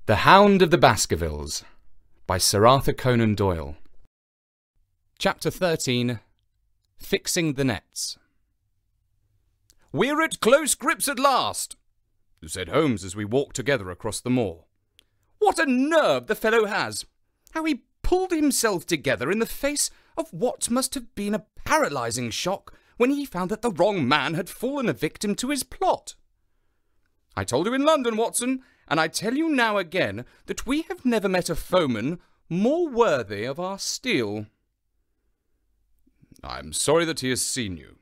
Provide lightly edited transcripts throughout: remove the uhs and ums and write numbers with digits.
The Hound of the Baskervilles by Sir Arthur Conan Doyle. Chapter 13. Fixing the Nets. "We're at close grips at last," said Holmes as we walked together across the moor. "What a nerve the fellow has! How he pulled himself together in the face of what must have been a paralysing shock when he found that the wrong man had fallen a victim to his plot. I told you in London, Watson, and I tell you now again, that we have never met a foeman more worthy of our steel." "I am sorry that he has seen you."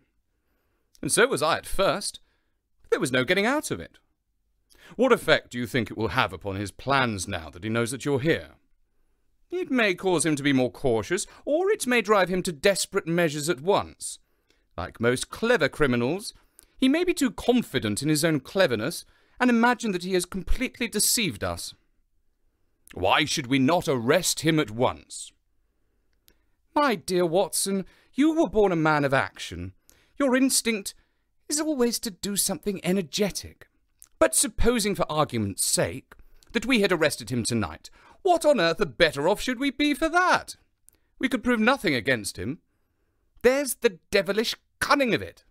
"And so was I at first. There was no getting out of it." "What effect do you think it will have upon his plans now that he knows that you're here?" "It may cause him to be more cautious, or it may drive him to desperate measures at once. Like most clever criminals, he may be too confident in his own cleverness and imagine that he has completely deceived us." "Why should we not arrest him at once?" "My dear Watson, you were born a man of action. Your instinct is always to do something energetic. But supposing, for argument's sake, that we had arrested him tonight, what on earth the better off should we be for that? We could prove nothing against him. There's the devilish cunning of it.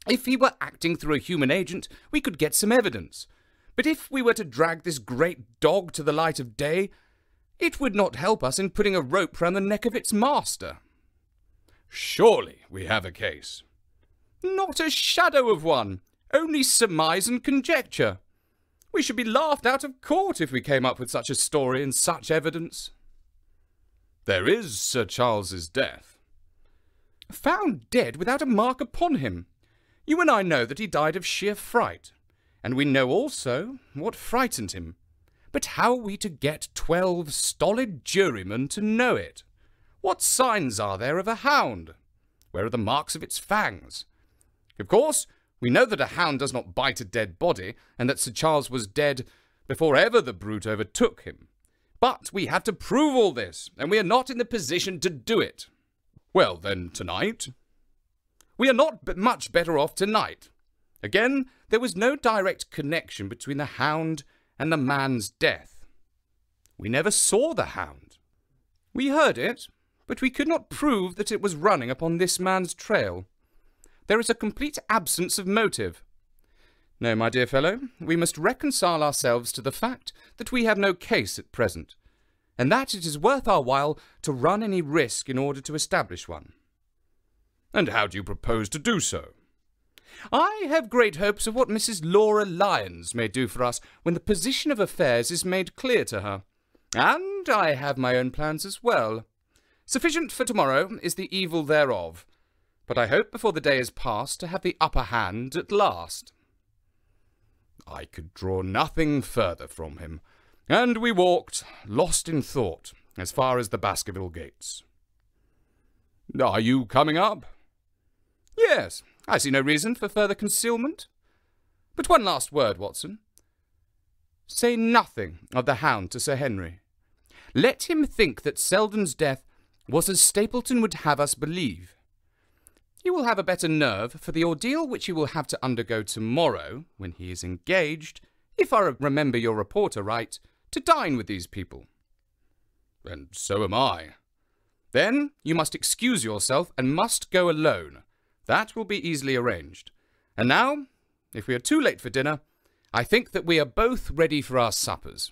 If he were acting through a human agent, we could get some evidence. But if we were to drag this great dog to the light of day, it would not help us in putting a rope round the neck of its master." "Surely we have a case." "Not a shadow of one. Only surmise and conjecture. We should be laughed out of court if we came up with such a story and such evidence." "There is Sir Charles's death." "Found dead without a mark upon him. You and I know that he died of sheer fright, and we know also what frightened him. But how are we to get 12 stolid jurymen to know it? What signs are there of a hound? Where are the marks of its fangs? Of course, we know that a hound does not bite a dead body, and that Sir Charles was dead before ever the brute overtook him. But we have to prove all this, and we are not in the position to do it." "Well, then, tonight?" "We are not much better off tonight. Again, there was no direct connection between the hound and the man's death. We never saw the hound. We heard it, but we could not prove that it was running upon this man's trail. There is a complete absence of motive. No, my dear fellow, we must reconcile ourselves to the fact that we have no case at present, and that it is worth our while to run any risk in order to establish one." "And how do you propose to do so?" "I have great hopes of what Mrs. Laura Lyons may do for us when the position of affairs is made clear to her. And I have my own plans as well. Sufficient for tomorrow is the evil thereof. But I hope before the day is past to have the upper hand at last." I could draw nothing further from him, and we walked, lost in thought, as far as the Baskerville gates. "Are you coming up?" "Yes, I see no reason for further concealment. But one last word, Watson. Say nothing of the hound to Sir Henry. Let him think that Selden's death was as Stapleton would have us believe. You will have a better nerve for the ordeal which you will have to undergo tomorrow, when he is engaged, if I remember your reporter right, to dine with these people." "And so am I." "Then you must excuse yourself and must go alone. That will be easily arranged. And now, if we are too late for dinner, I think that we are both ready for our suppers."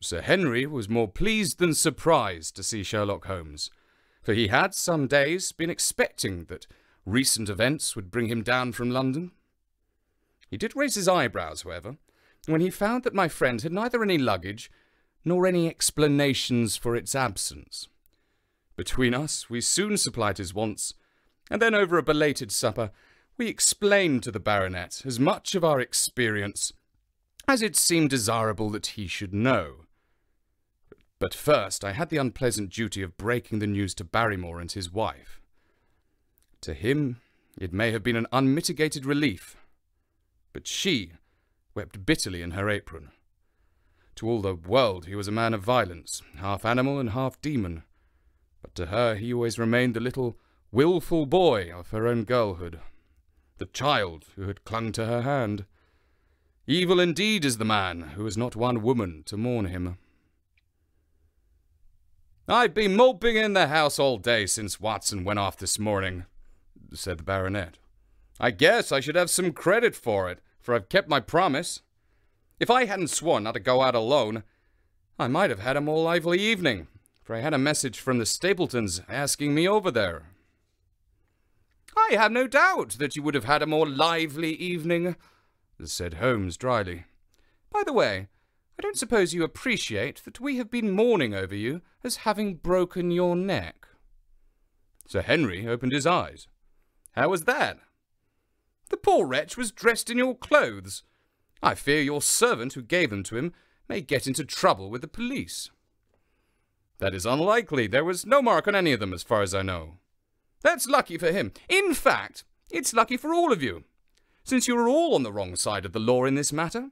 Sir Henry was more pleased than surprised to see Sherlock Holmes, for he had some days been expecting that recent events would bring him down from London. He did raise his eyebrows, however, when he found that my friend had neither any luggage nor any explanations for its absence. Between us, we soon supplied his wants, and then over a belated supper, we explained to the baronet as much of our experience as it seemed desirable that he should know. But first I had the unpleasant duty of breaking the news to Barrymore and his wife. To him it may have been an unmitigated relief, but she wept bitterly in her apron. To all the world he was a man of violence, half animal and half demon, but to her he always remained the little wilful boy of her own girlhood, the child who had clung to her hand. Evil indeed is the man who has not one woman to mourn him. I've been moping in the house all day since Watson went off this morning, said the baronet. I guess I should have some credit for it, for I've kept my promise. If I hadn't sworn not to go out alone, I might have had a more lively evening, for I had a message from the Stapletons asking me over there. I have no doubt that you would have had a more lively evening, said Holmes dryly. By the way, I don't suppose you appreciate that we have been mourning over you as having broken your neck. Sir Henry opened his eyes. How was that? The poor wretch was dressed in your clothes. I fear your servant who gave them to him may get into trouble with the police. That is unlikely. There was no mark on any of them as far as I know. That's lucky for him. In fact, it's lucky for all of you, since you are all on the wrong side of the law in this matter.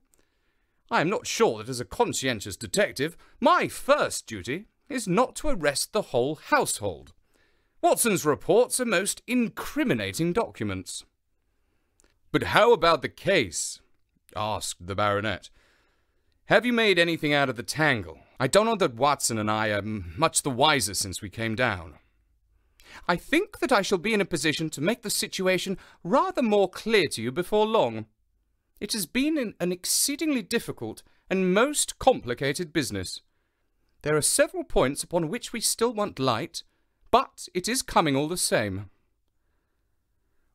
I am not sure that as a conscientious detective, my first duty is not to arrest the whole household. Watson's reports are most incriminating documents. But how about the case? Asked the baronet. Have you made anything out of the tangle? I don't know that Watson and I are much the wiser since we came down. I think that I shall be in a position to make the situation rather more clear to you before long. It has been an exceedingly difficult and most complicated business. There are several points upon which we still want light, but it is coming all the same.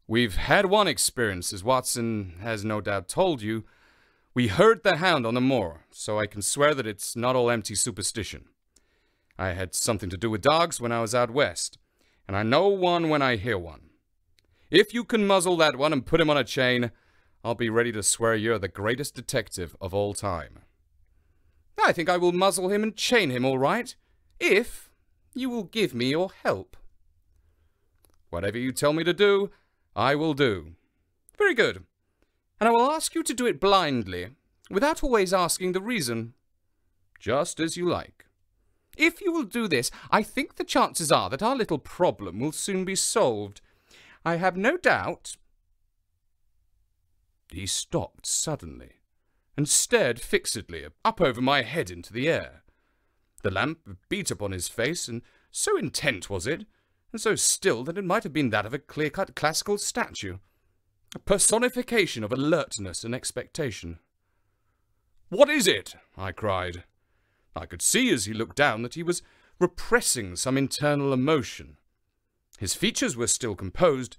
We've had one experience, as Watson has no doubt told you. We heard the Hound on the moor, so I can swear that it's not all empty superstition. I had something to do with dogs when I was out west, and I know one when I hear one. If you can muzzle that one and put him on a chain, I'll be ready to swear you're the greatest detective of all time. I think I will muzzle him and chain him all right, if you will give me your help. Whatever you tell me to do, I will do. Very good. And I will ask you to do it blindly, without always asking the reason. Just as you like. If you will do this, I think the chances are that our little problem will soon be solved. I have no doubt. He stopped suddenly, and stared fixedly up over my head into the air. The lamp beat upon his face, and so intent was it, and so still that it might have been that of a clear-cut classical statue, a personification of alertness and expectation. "What is it?" I cried. I could see as he looked down that he was repressing some internal emotion. His features were still composed,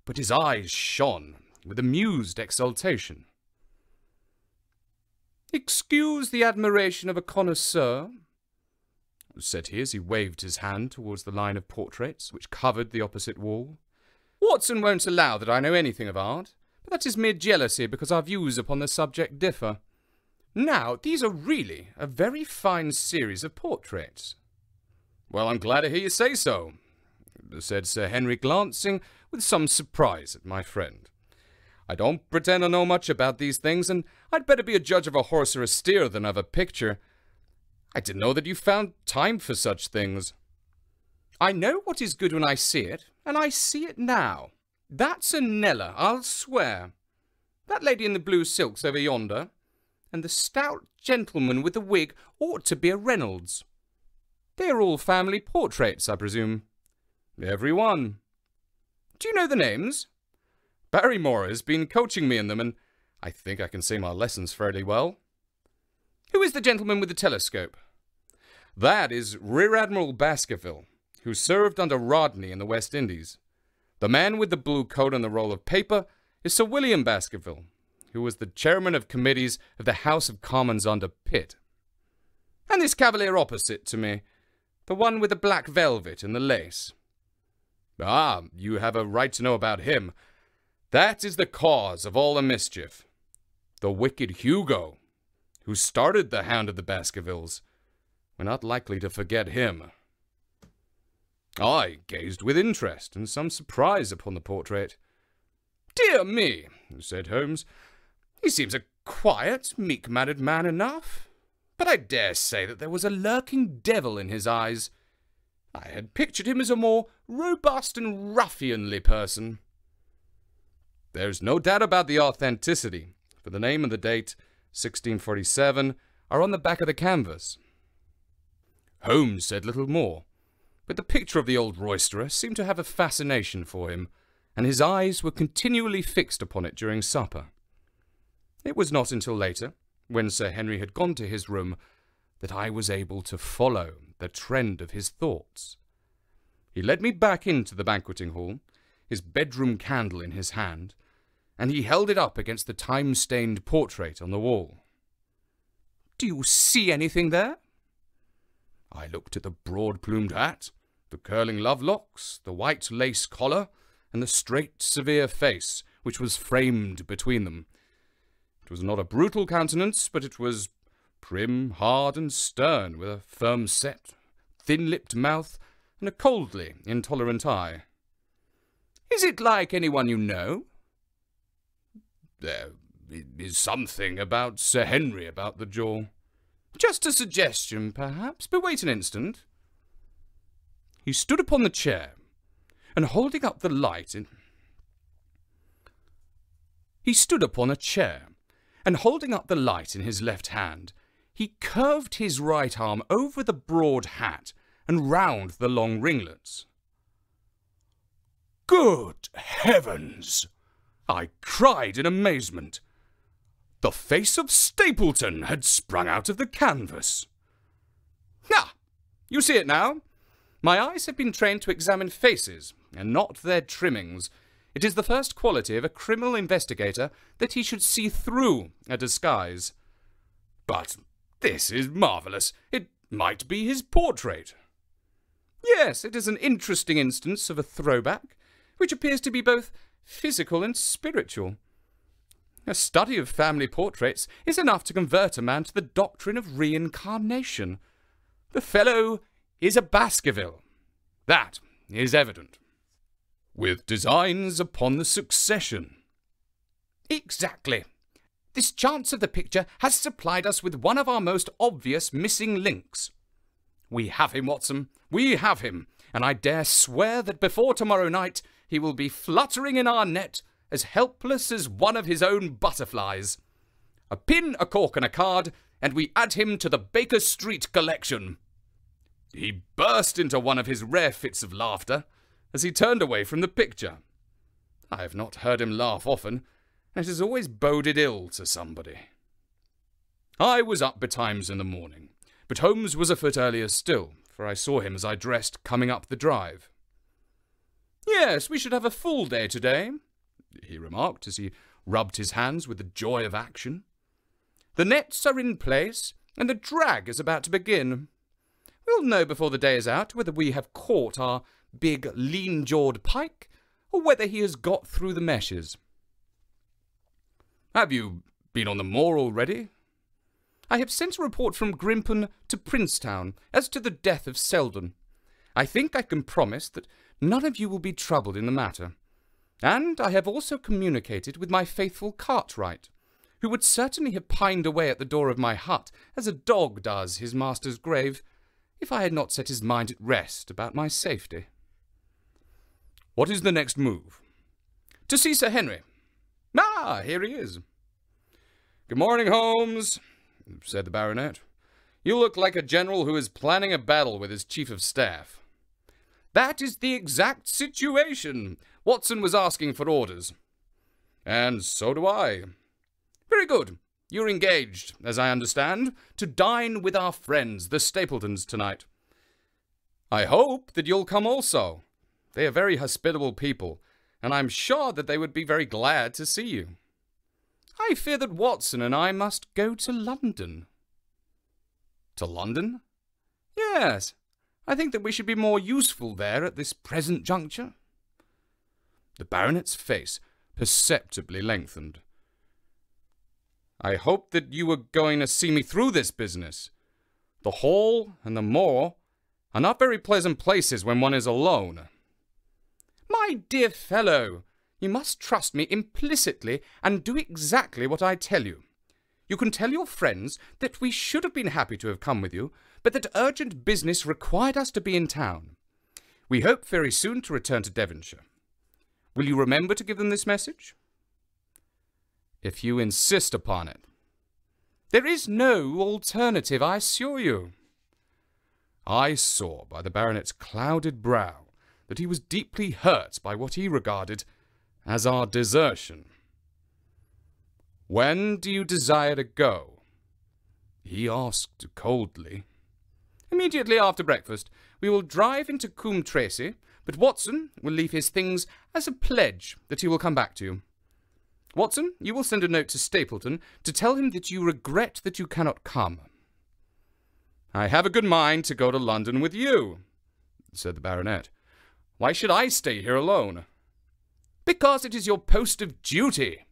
but his eyes shone with amused exultation. "Excuse the admiration of a connoisseur," said he as he waved his hand towards the line of portraits which covered the opposite wall. "Watson won't allow that I know anything of art, but that is mere jealousy because our views upon the subject differ. Now, these are really a very fine series of portraits." "Well, I'm glad to hear you say so," said Sir Henry, glancing with some surprise at my friend. "I don't pretend to know much about these things, and I'd better be a judge of a horse or a steer than of a picture. I didn't know that you found time for such things." "I know what is good when I see it, and I see it now. That's a Nella, I'll swear. That lady in the blue silks over yonder, and the stout gentleman with the wig ought to be a Reynolds. They are all family portraits, I presume?" "Every one." "Do you know the names?" "Barrymore has been coaching me in them, and I think I can say my lessons fairly well." "Who is the gentleman with the telescope?" "That is Rear Admiral Baskerville, who served under Rodney in the West Indies. The man with the blue coat and the roll of paper is Sir William Baskerville, who was the chairman of committees of the House of Commons under Pitt. And this cavalier opposite to me, the one with the black velvet and the lace." "Ah, you have a right to know about him. That is the cause of all the mischief. The wicked Hugo, who started the Hound of the Baskervilles. We're not likely to forget him." I gazed with interest and some surprise upon the portrait. "Dear me," said Holmes, "he seems a quiet, meek-mannered man enough, but I dare say that there was a lurking devil in his eyes. I had pictured him as a more robust and ruffianly person." "There's no doubt about the authenticity, for the name and the date 1647 are on the back of the canvas. Holmes said little more, but the picture of the old roisterer seemed to have a fascination for him, and his eyes were continually fixed upon it during supper. It was not until later, when Sir Henry had gone to his room, that I was able to follow the trend of his thoughts. He led me back into the banqueting hall, his bedroom candle in his hand, and he held it up against the time-stained portrait on the wall. "Do you see anything there?" I looked at the broad-plumed hat, the curling love-locks, the white lace collar, and the straight, severe face which was framed between them. It was not a brutal countenance, but it was prim, hard, and stern, with a firm set, thin-lipped mouth, and a coldly intolerant eye. "Is it like anyone you know?" "There is something about Sir Henry about the jaw." "Just a suggestion, perhaps, but wait an instant." He stood upon the chair, and holding up the light in... He stood upon a chair, and holding up the light in his left hand, he curved his right arm over the broad hat and round the long ringlets. "Good heavens!" I cried in amazement. The face of Stapleton had sprung out of the canvas. "Ah, you see it now. My eyes have been trained to examine faces, and not their trimmings. It is the first quality of a criminal investigator that he should see through a disguise. But this is marvellous. It might be his portrait." "Yes, it is an interesting instance of a throwback, which appears to be both physical and spiritual. A study of family portraits is enough to convert a man to the doctrine of reincarnation. The fellow is a Baskerville. That is evident." "With designs upon the succession." "Exactly. This chance of the picture has supplied us with one of our most obvious missing links. We have him, Watson. We have him, and I dare swear that before tomorrow night he will be fluttering in our net, as helpless as one of his own butterflies. A pin, a cork, and a card, and we add him to the Baker Street collection." He burst into one of his rare fits of laughter as he turned away from the picture. I have not heard him laugh often, and it has always boded ill to somebody. I was up betimes in the morning, but Holmes was afoot earlier still, for I saw him as I dressed coming up the drive. "Yes, we should have a full day today," he remarked as he rubbed his hands with the joy of action. "The nets are in place, and the drag is about to begin. We'll know before the day is out whether we have caught our big, lean-jawed pike, or whether he has got through the meshes." "Have you been on the moor already?" "I have sent a report from Grimpen to Princetown as to the death of Selden. I think I can promise that none of you will be troubled in the matter. And I have also communicated with my faithful Cartwright, who would certainly have pined away at the door of my hut as a dog does his master's grave, if I had not set his mind at rest about my safety." "What is the next move?" "To see Sir Henry. Ah, here he is." "Good morning, Holmes," said the baronet. "You look like a general who is planning a battle with his chief of staff." "That is the exact situation. Watson was asking for orders." "And so do I." "Very good. You're engaged, as I understand, to dine with our friends, the Stapletons, tonight." "I hope that you'll come also. They are very hospitable people, and I'm sure that they would be very glad to see you." "I fear that Watson and I must go to London." "To London?" "Yes. I think that we should be more useful there at this present juncture." The baronet's face perceptibly lengthened. "I hope that you were going to see me through this business. The hall and the moor are not very pleasant places when one is alone." "My dear fellow, you must trust me implicitly and do exactly what I tell you. You can tell your friends that we should have been happy to have come with you, but that urgent business required us to be in town. We hope very soon to return to Devonshire. Will you remember to give them this message?" "If you insist upon it." There is no alternative, I assure you." I saw by the baronet's clouded brow that he was deeply hurt by what he regarded as our desertion. "When do you desire to go?" he asked coldly. "Immediately after breakfast. We will drive into Coombe Tracy, but Watson will leave his things as a pledge that he will come back to you. Watson, you will send a note to Stapleton to tell him that you regret that you cannot come." "I have a good mind to go to London with you," said the baronet. "Why should I stay here alone?" "Because it is your post of duty.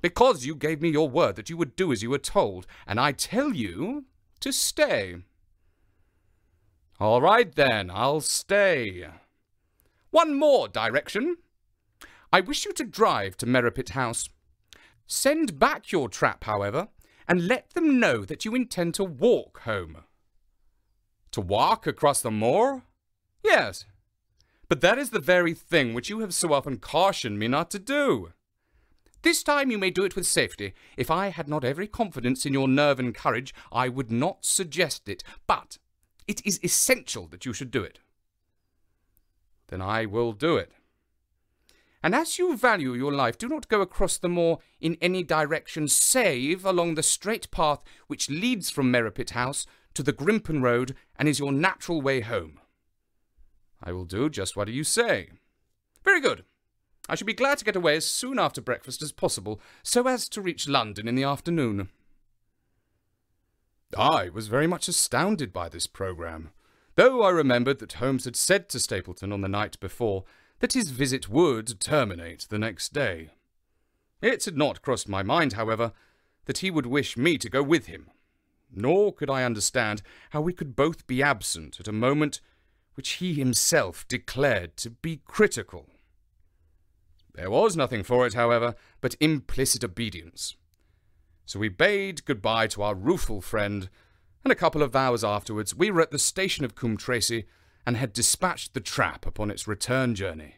Because you gave me your word that you would do as you were told, and I tell you to stay." "All right, then, I'll stay." "One more direction. I wish you to drive to Merripit House. Send back your trap, however, and let them know that you intend to walk home." "To walk across the moor?" "Yes. But that is the very thing which you have so often cautioned me not to do. This time you may do it with safety. If I had not every confidence in your nerve and courage, I would not suggest it. But it is essential that you should do it." "Then I will do it." "And as you value your life, do not go across the moor in any direction save along the straight path which leads from Merripit House to the Grimpen Road and is your natural way home." "I will do just what you say." "Very good. I shall be glad to get away as soon after breakfast as possible, so as to reach London in the afternoon." I was very much astounded by this programme, though I remembered that Holmes had said to Stapleton on the night before that his visit would terminate the next day. It had not crossed my mind, however, that he would wish me to go with him, nor could I understand how we could both be absent at a moment which he himself declared to be critical. There was nothing for it, however, but implicit obedience. So we bade good-bye to our rueful friend, and a couple of hours afterwards we were at the station of Coombe Tracy and had dispatched the trap upon its return journey.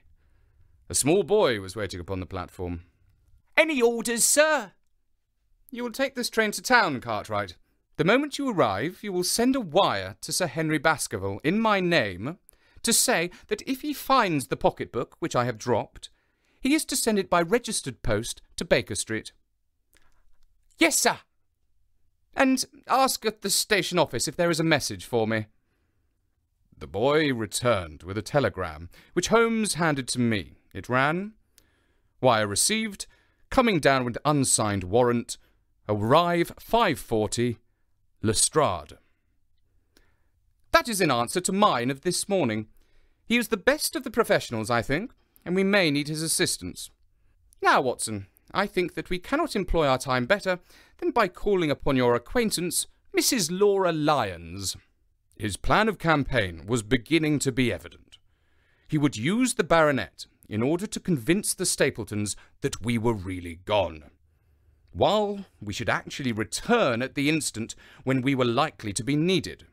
A small boy was waiting upon the platform. "Any orders, sir?" "You will take this train to town, Cartwright. The moment you arrive, you will send a wire to Sir Henry Baskerville in my name to say that if he finds the pocketbook which I have dropped, he is to send it by registered post to Baker Street." "Yes, sir." "And ask at the station office if there is a message for me." The boy returned with a telegram, which Holmes handed to me. It ran, "Wire received, coming down with unsigned warrant, arrive 5:40, Lestrade." "That is in answer to mine of this morning. He is the best of the professionals, I think, and we may need his assistance. Now, Watson, I think that we cannot employ our time better than by calling upon your acquaintance, Mrs. Laura Lyons." His plan of campaign was beginning to be evident. He would use the baronet in order to convince the Stapletons that we were really gone, while we should actually return at the instant when we were likely to be needed.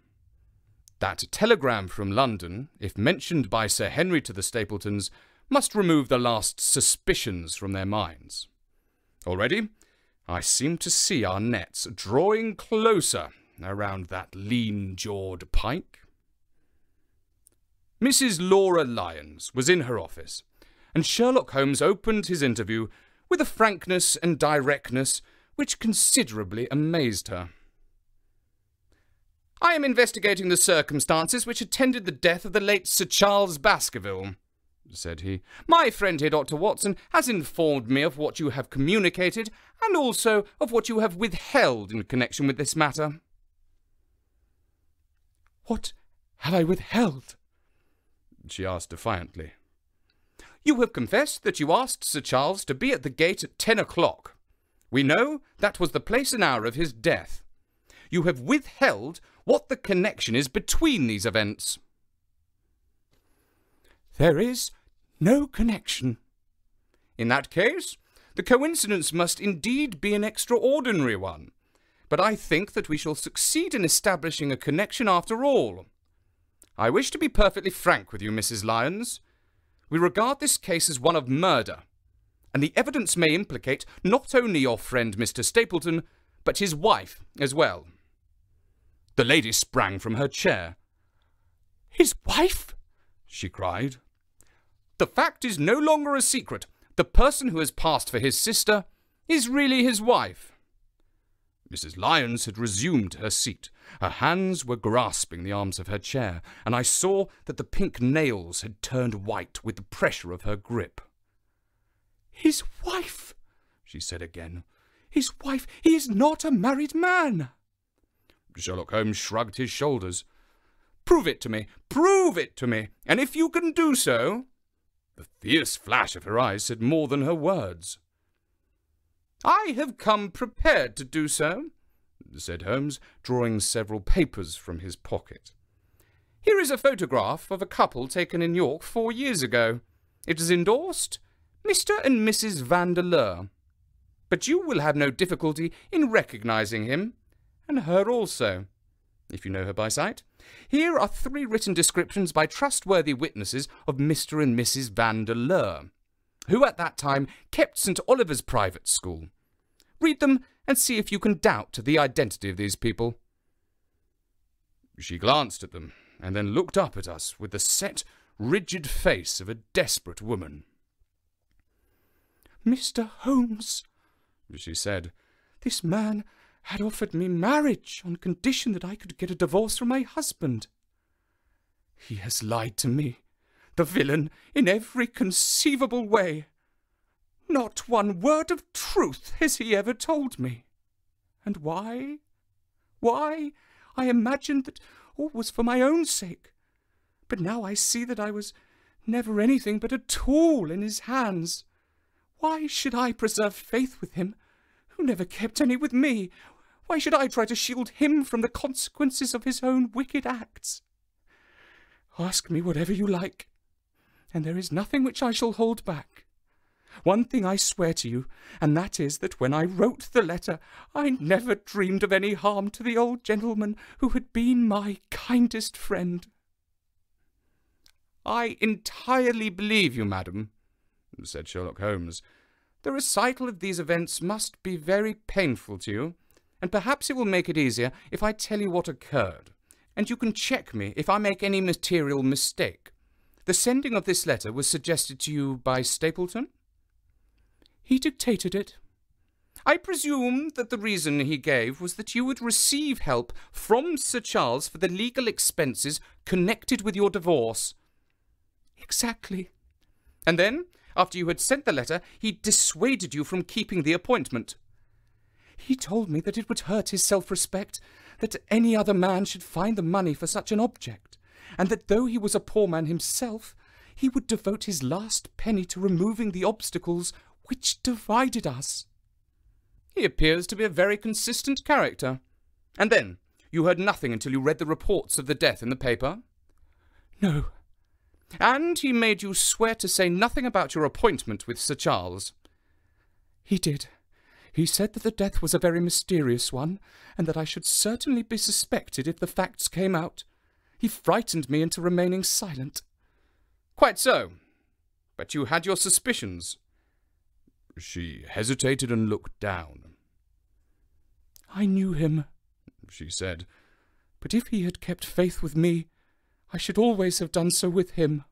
That telegram from London, if mentioned by Sir Henry to the Stapletons, must remove the last suspicions from their minds. Already, I seem to see our nets drawing closer around that lean-jawed pike. Mrs. Laura Lyons was in her office, and Sherlock Holmes opened his interview with a frankness and directness which considerably amazed her. "I am investigating the circumstances which attended the death of the late Sir Charles Baskerville," said he. "My friend here, Dr. Watson, has informed me of what you have communicated, and also of what you have withheld in connection with this matter." "What have I withheld?" she asked defiantly. "You have confessed that you asked Sir Charles to be at the gate at 10 o'clock. We know that was the place and hour of his death. You have withheld what the connection is between these events." "There is no connection." "In that case, the coincidence must indeed be an extraordinary one. But I think that we shall succeed in establishing a connection after all. I wish to be perfectly frank with you, Mrs. Lyons. We regard this case as one of murder, and the evidence may implicate not only your friend Mr. Stapleton, but his wife as well." The lady sprang from her chair. "His wife?" she cried. "The fact is no longer a secret. The person who has passed for his sister is really his wife." Mrs. Lyons had resumed her seat. Her hands were grasping the arms of her chair, and I saw that the pink nails had turned white with the pressure of her grip. "His wife," she said again. "His wife. He is not a married man." Sherlock Holmes shrugged his shoulders. "Prove it to me. Prove it to me. And if you can do so—" The fierce flash of her eyes said more than her words. "I have come prepared to do so," said Holmes, drawing several papers from his pocket. "Here is a photograph of a couple taken in York 4 years ago. It is endorsed Mr. and Mrs. Vandeleur. But you will have no difficulty in recognizing him, and her also, if you know her by sight. Here are 3 written descriptions by trustworthy witnesses of Mr. and Mrs. Vandeleur, who at that time kept St. Oliver's private school. Read them and see if you can doubt the identity of these people." She glanced at them and then looked up at us with the set, rigid face of a desperate woman. "Mr. Holmes," she said, "this man had offered me marriage on condition that I could get a divorce from my husband. He has lied to me, the villain, in every conceivable way. Not one word of truth has he ever told me. And why? Why? I imagined that all was for my own sake. But now I see that I was never anything but a tool in his hands. Why should I preserve faith with him, who never kept any with me? Why should I try to shield him from the consequences of his own wicked acts? Ask me whatever you like, and there is nothing which I shall hold back. One thing I swear to you, and that is that when I wrote the letter, I never dreamed of any harm to the old gentleman who had been my kindest friend." "I entirely believe you, madam," said Sherlock Holmes. "The recital of these events must be very painful to you, and perhaps it will make it easier if I tell you what occurred, and you can check me if I make any material mistake. The sending of this letter was suggested to you by Stapleton?" "He dictated it." "I presume that the reason he gave was that you would receive help from Sir Charles for the legal expenses connected with your divorce." "Exactly." "And then, after you had sent the letter, he dissuaded you from keeping the appointment." "He told me that it would hurt his self-respect, that any other man should find the money for such an object, and that though he was a poor man himself, he would devote his last penny to removing the obstacles which divided us." "He appears to be a very consistent character. And then, you heard nothing until you read the reports of the death in the paper?" "No." "And he made you swear to say nothing about your appointment with Sir Charles?" "He did. He said that the death was a very mysterious one, and that I should certainly be suspected if the facts came out. He frightened me into remaining silent." "Quite so. But you had your suspicions." She hesitated and looked down. "I knew him," she said, "but if he had kept faith with me, I should always have done so with him."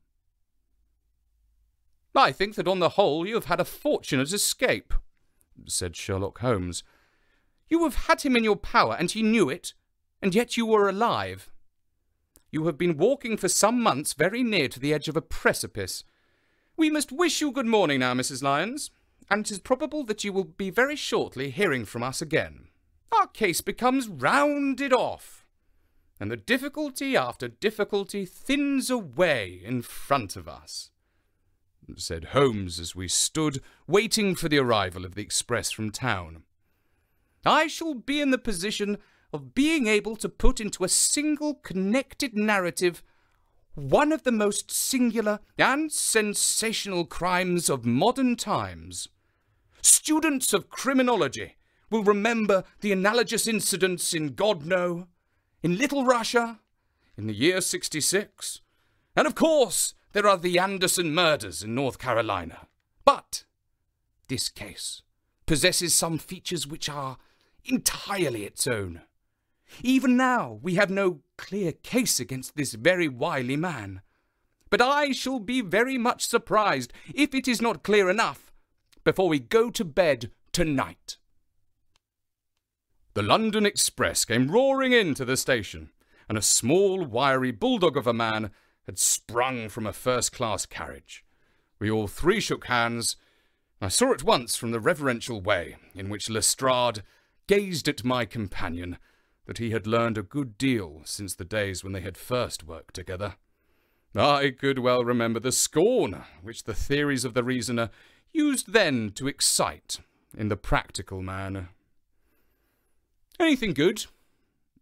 "I think that on the whole you have had a fortunate escape," said Sherlock Holmes. "You have had him in your power, and he knew it, and yet you were alive. You have been walking for some months very near to the edge of a precipice. We must wish you good morning now, Mrs. Lyons, and it is probable that you will be very shortly hearing from us again. Our case becomes rounded off, and the difficulty after difficulty thins away in front of us," said Holmes as we stood waiting for the arrival of the express from town. "I shall be in the position of being able to put into a single connected narrative one of the most singular and sensational crimes of modern times. Students of criminology will remember the analogous incidents in Godno, in Little Russia, in the year 66, and of course there are the Anderson murders in North Carolina. But this case possesses some features which are entirely its own. Even now we have no clear case against this very wily man. But I shall be very much surprised if it is not clear enough before we go to bed tonight. The London Express came roaring into the station, and a small, wiry bulldog of a man had sprung from a first-class carriage. We all three shook hands. I saw at once from the reverential way in which Lestrade gazed at my companion that he had learned a good deal since the days when they had first worked together. I could well remember the scorn which the theories of the reasoner used then to excite in the practical man. "Anything good?"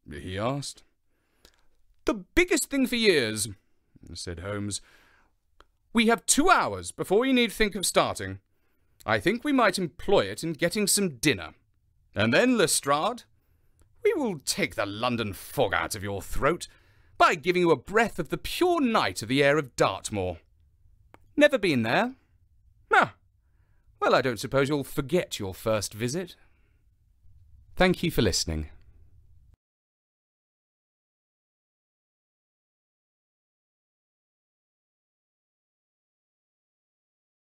he asked. "The biggest thing for years," said Holmes. "We have 2 hours before you need think of starting. I think we might employ it in getting some dinner. And then, Lestrade, we will take the London fog out of your throat by giving you a breath of the pure night of the air of Dartmoor. Never been there? Ah, well, I don't suppose you'll forget your first visit." Thank you for listening.